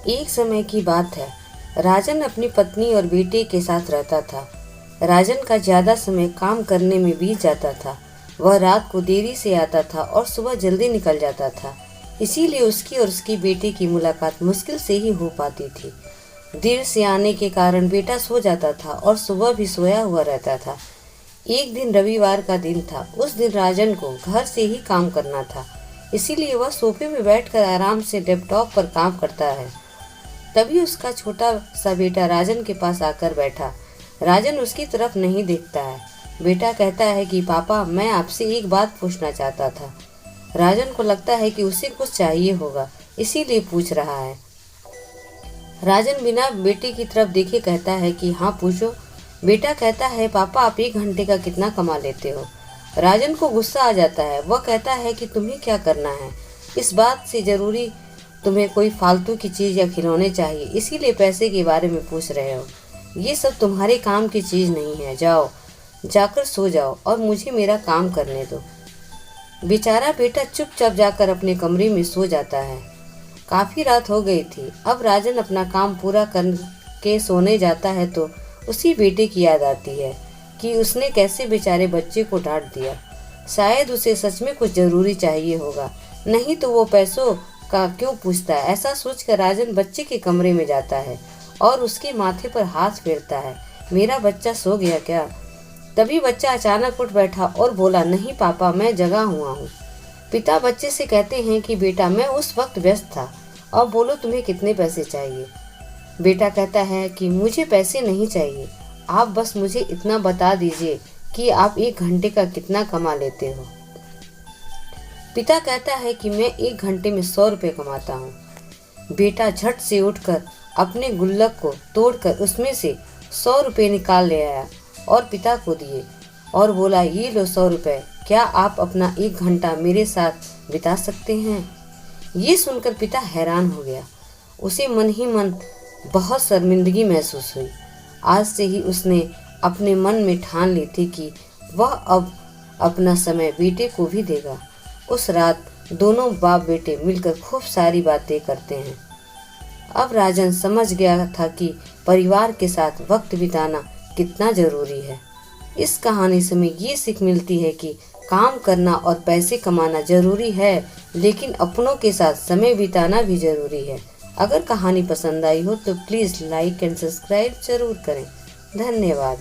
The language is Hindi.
एक समय की बात है। राजन अपनी पत्नी और बेटे के साथ रहता था। राजन का ज्यादा समय काम करने में बीत जाता था। वह रात को देरी से आता था और सुबह जल्दी निकल जाता था। इसीलिए उसकी और उसकी बेटे की मुलाकात मुश्किल से ही हो पाती थी। देर से आने के कारण बेटा सो जाता था और सुबह भी सोया हुआ रहता था। एक दिन रविवार का दिन था। उस दिन राजन को घर से ही काम करना था, इसीलिए वह सोफे में बैठकर आराम से लैपटॉप पर काम करता है। तभी उसका छोटा सा बेटा राजन के पास आकर बैठा। राजन उसकी तरफ नहीं देखता है। बेटा कहता है कि पापा, मैं आपसे एक बात पूछना चाहता था। राजन को लगता है कि उसे कुछ चाहिए होगा, इसीलिए पूछ रहा है। राजन बिना बेटे की तरफ देखे कहता है कि हाँ पूछो। बेटा कहता है, पापा आप 1 घंटे का कितना कमा लेते हो। राजन को गुस्सा आ जाता है। वह कहता है कि तुम्हें क्या करना है, इस बात से जरूरी तुम्हें कोई फालतू की चीज या खिलौने चाहिए, इसीलिए पैसे के बारे में पूछ रहे हो। ये सब तुम्हारे काम की चीज नहीं है। जाओ, जाकर सो जाओ और मुझे मेरा काम करने दो। बेचारा बेटा चुपचाप जाकर अपने कमरे में सो जाता है। काफी रात हो गई थी। अब राजन अपना काम पूरा करके सोने जाता है तो उसी बेटे की याद आती है कि उसने कैसे बेचारे बच्चे को डांट दिया। शायद उसे सच में कुछ जरूरी चाहिए होगा, नहीं तो वो पैसों का क्यों पूछता है। ऐसा सोचकर राजन बच्चे के कमरे में जाता है और उसके माथे पर हाथ फेरता है। मेरा बच्चा सो गया क्या? तभी बच्चा अचानक उठ बैठा और बोला, नहीं पापा, मैं जगा हुआ हूँ। पिता बच्चे से कहते हैं कि बेटा, मैं उस वक्त व्यस्त था। अब बोलो तुम्हें कितने पैसे चाहिए। बेटा कहता है कि मुझे पैसे नहीं चाहिए, आप बस मुझे इतना बता दीजिए कि आप 1 घंटे का कितना कमा लेते हो। पिता कहता है कि मैं 1 घंटे में 100 रुपये कमाता हूँ। बेटा झट से उठकर अपने गुल्लक को तोड़कर उसमें से 100 रुपये निकाल ले आया और पिता को दिए और बोला, ये लो 100 रुपये, क्या आप अपना 1 घंटा मेरे साथ बिता सकते हैं? ये सुनकर पिता हैरान हो गया। उसे मन ही मन बहुत शर्मिंदगी महसूस हुई। आज से ही उसने अपने मन में ठान ली थी कि वह अब अपना समय बेटे को भी देगा। उस रात दोनों बाप बेटे मिलकर खूब सारी बातें करते हैं। अब राजन समझ गया था कि परिवार के साथ वक्त बिताना कितना जरूरी है। इस कहानी से हमें ये सीख मिलती है कि काम करना और पैसे कमाना जरूरी है, लेकिन अपनों के साथ समय बिताना भी जरूरी है। अगर कहानी पसंद आई हो तो प्लीज़ लाइक एंड सब्सक्राइब जरूर करें। धन्यवाद।